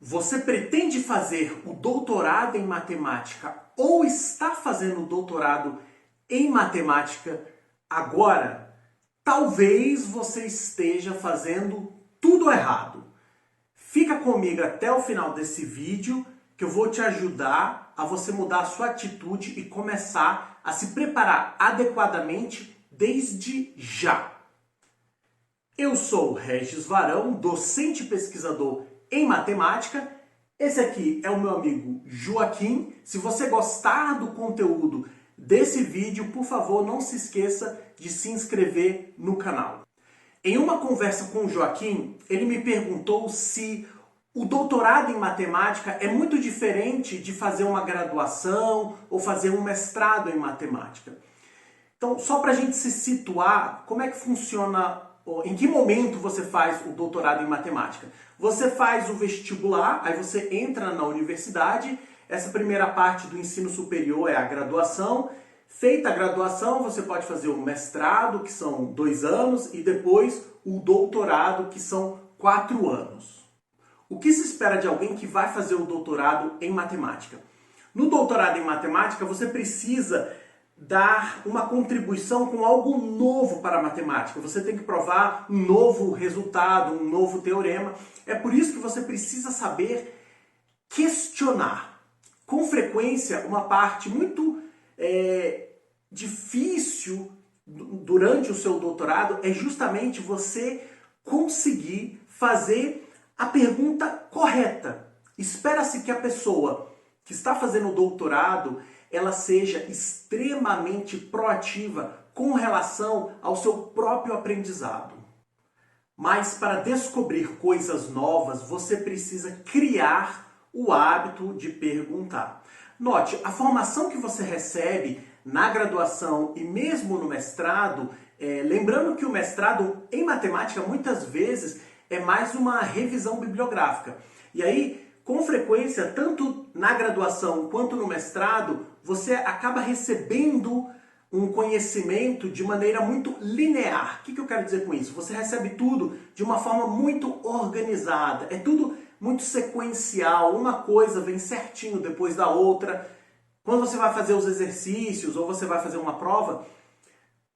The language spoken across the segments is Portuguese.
Você pretende fazer o doutorado em matemática ou está fazendo o doutorado em matemática agora? Talvez você esteja fazendo tudo errado. Fica comigo até o final desse vídeo que eu vou te ajudar a você mudar a sua atitude e começar a se preparar adequadamente desde já. Eu sou Regis Varão, docente e pesquisador em matemática. Esse aqui é o meu amigo Joaquim. Se você gostar do conteúdo desse vídeo, por favor, não se esqueça de se inscrever no canal. Em uma conversa com o Joaquim, ele me perguntou se o doutorado em matemática é muito diferente de fazer uma graduação ou fazer um mestrado em matemática. Então, só para a gente se situar, como é que funciona, em que momento você faz o doutorado em matemática? Você faz o vestibular, aí você entra na universidade, essa primeira parte do ensino superior é a graduação. Feita a graduação, você pode fazer o mestrado, que são 2 anos, e depois o doutorado, que são 4 anos. O que se espera de alguém que vai fazer o doutorado em matemática? No doutorado em matemática, você precisa dar uma contribuição com algo novo para a matemática. Você tem que provar um novo resultado, um novo teorema. É por isso que você precisa saber questionar. Com frequência, uma parte muito difícil durante o seu doutorado é justamente você conseguir fazer a pergunta correta. Espera-se que a pessoa que está fazendo o doutorado ela seja extremamente proativa com relação ao seu próprio aprendizado. Mas para descobrir coisas novas, você precisa criar o hábito de perguntar. Note, a formação que você recebe na graduação e mesmo no mestrado, lembrando que o mestrado em matemática muitas vezes é mais uma revisão bibliográfica. E aí, com frequência, tanto na graduação quanto no mestrado, você acaba recebendo um conhecimento de maneira muito linear. O que eu quero dizer com isso? Você recebe tudo de uma forma muito organizada. É tudo muito sequencial. Uma coisa vem certinho depois da outra. Quando você vai fazer os exercícios ou você vai fazer uma prova,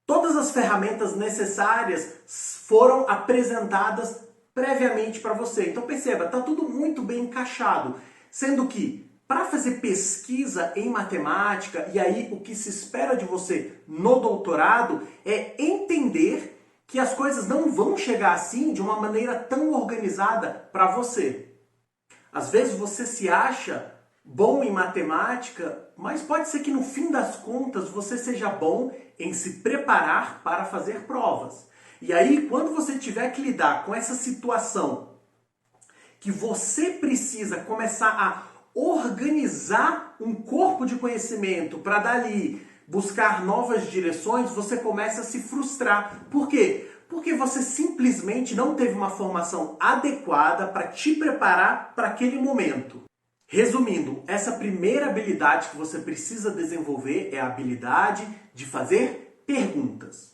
todas as ferramentas necessárias foram apresentadas previamente para você. Então perceba, está tudo muito bem encaixado. Sendo que, para fazer pesquisa em matemática, e aí o que se espera de você no doutorado é entender que as coisas não vão chegar assim de uma maneira tão organizada para você. Às vezes você se acha bom em matemática, mas pode ser que no fim das contas você seja bom em se preparar para fazer provas. E aí, quando você tiver que lidar com essa situação que você precisa começar a organizar um corpo de conhecimento para dali buscar novas direções, você começa a se frustrar. Por quê? Porque você simplesmente não teve uma formação adequada para te preparar para aquele momento. Resumindo, essa primeira habilidade que você precisa desenvolver é a habilidade de fazer perguntas.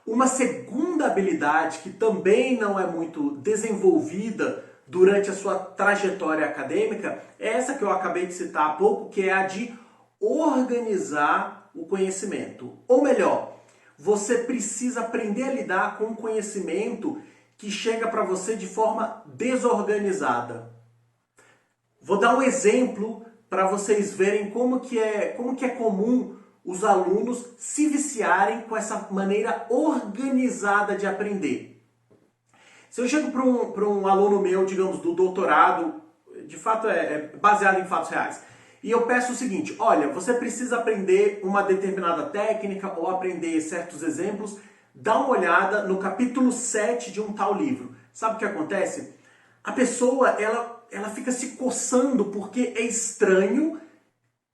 Uma segunda habilidade que também não é muito desenvolvida durante a sua trajetória acadêmica é essa que eu acabei de citar há pouco, que é a de organizar o conhecimento. Ou melhor, você precisa aprender a lidar com o conhecimento que chega para você de forma desorganizada. Vou dar um exemplo para vocês verem como que é comum os alunos se viciarem com essa maneira organizada de aprender. Se eu chego para um aluno meu, digamos, do doutorado, de fato é baseado em fatos reais, e eu peço o seguinte: olha, você precisa aprender uma determinada técnica ou aprender certos exemplos, dá uma olhada no capítulo 7 de um tal livro. Sabe o que acontece? A pessoa, ela fica se coçando porque é estranho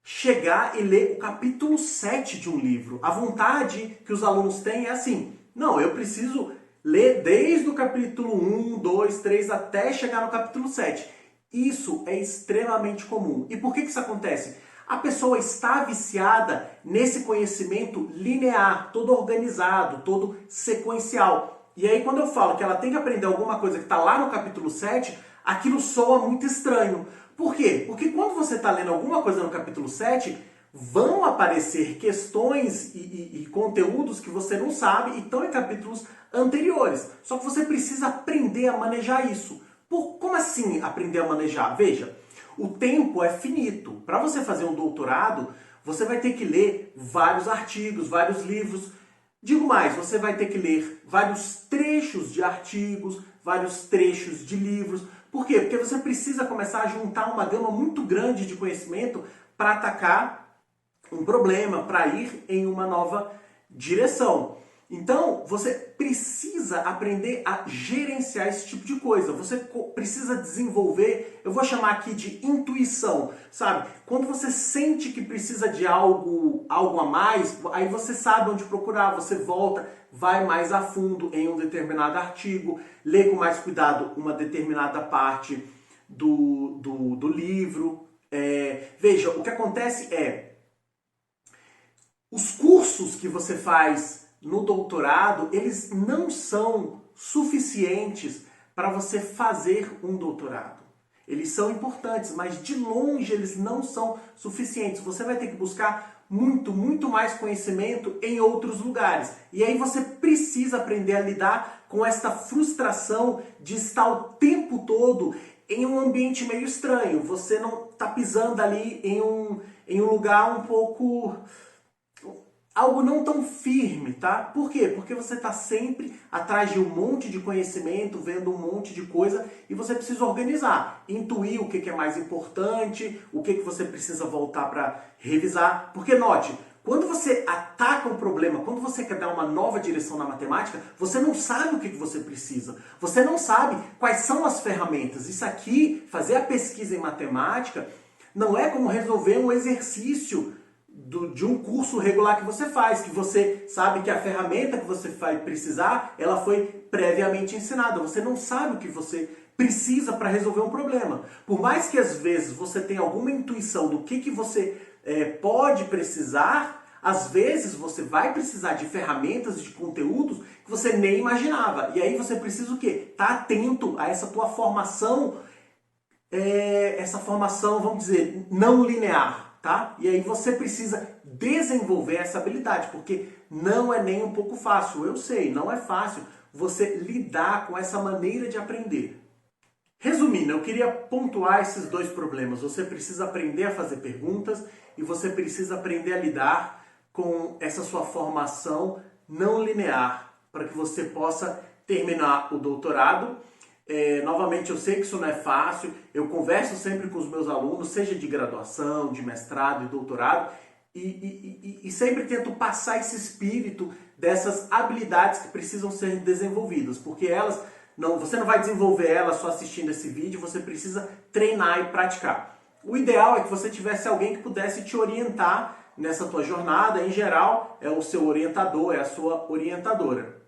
chegar e ler o capítulo 7 de um livro. A vontade que os alunos têm é assim: não, eu preciso ler desde o capítulo 1, 2, 3 até chegar no capítulo 7. Isso é extremamente comum. E por que isso acontece? A pessoa está viciada nesse conhecimento linear, todo organizado, todo sequencial. E aí quando eu falo que ela tem que aprender alguma coisa que está lá no capítulo 7, aquilo soa muito estranho. Por quê? Porque quando você está lendo alguma coisa no capítulo 7, vão aparecer questões e conteúdos que você não sabe e estão em capítulos anteriores. Só que você precisa aprender a manejar isso. Como assim aprender a manejar? Veja, o tempo é finito. Para você fazer um doutorado, você vai ter que ler vários artigos, vários livros. Digo mais, você vai ter que ler vários trechos de artigos, vários trechos de livros. Por quê? Porque você precisa começar a juntar uma gama muito grande de conhecimento para atacar um problema, para ir em uma nova direção. Então, você precisa aprender a gerenciar esse tipo de coisa. Você precisa desenvolver, eu vou chamar aqui de intuição, sabe? Quando você sente que precisa de algo a mais, aí você sabe onde procurar, você volta, vai mais a fundo em um determinado artigo, lê com mais cuidado uma determinada parte do livro. Veja, o que acontece os cursos que você faz no doutorado, eles não são suficientes para você fazer um doutorado. Eles são importantes, mas de longe eles não são suficientes. Você vai ter que buscar muito mais conhecimento em outros lugares. E aí você precisa aprender a lidar com esta frustração de estar o tempo todo em um ambiente meio estranho. Você não está pisando ali em um lugar um pouco... algo não tão firme, tá? Por quê? Porque você está sempre atrás de um monte de conhecimento, vendo um monte de coisa e você precisa organizar, intuir o que é mais importante, o que você precisa voltar para revisar. Porque note, quando você ataca um problema, quando você quer dar uma nova direção na matemática, você não sabe o que você precisa. Você não sabe quais são as ferramentas. Isso aqui, fazer a pesquisa em matemática, não é como resolver um exercício de um curso regular que você faz, que você sabe que a ferramenta que você vai precisar, ela foi previamente ensinada. Você não sabe o que você precisa para resolver um problema. Por mais que às vezes você tenha alguma intuição do que você pode precisar, às vezes você vai precisar de ferramentas, de conteúdos que você nem imaginava. E aí você precisa o quê? Estar atento a essa tua formação, vamos dizer, não linear. Tá? E aí você precisa desenvolver essa habilidade, porque não é nem um pouco fácil. Eu sei, não é fácil você lidar com essa maneira de aprender. Resumindo, eu queria pontuar esses dois problemas. Você precisa aprender a fazer perguntas e você precisa aprender a lidar com essa sua formação não linear, para que você possa terminar o doutorado. Novamente, eu sei que isso não é fácil, eu converso sempre com os meus alunos, seja de graduação, de mestrado e doutorado, e sempre tento passar esse espírito dessas habilidades que precisam ser desenvolvidas, porque você não vai desenvolver elas só assistindo esse vídeo, você precisa treinar e praticar. O ideal é que você tivesse alguém que pudesse te orientar nessa tua jornada. Em geral, é o seu orientador, é a sua orientadora.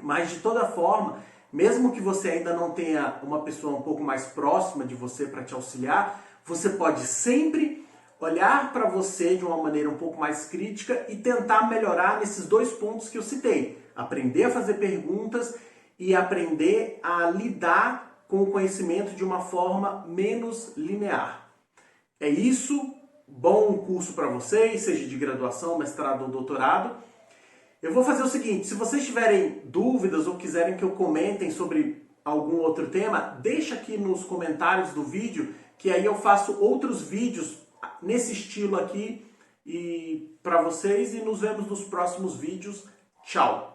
Mas de toda forma, mesmo que você ainda não tenha uma pessoa um pouco mais próxima de você para te auxiliar, você pode sempre olhar para você de uma maneira um pouco mais crítica e tentar melhorar nesses dois pontos que eu citei. Aprender a fazer perguntas e aprender a lidar com o conhecimento de uma forma menos linear. É isso. Bom curso para vocês, seja de graduação, mestrado ou doutorado. Eu vou fazer o seguinte, se vocês tiverem dúvidas ou quiserem que eu comentem sobre algum outro tema, deixa aqui nos comentários do vídeo, que aí eu faço outros vídeos nesse estilo aqui para vocês e nos vemos nos próximos vídeos. Tchau!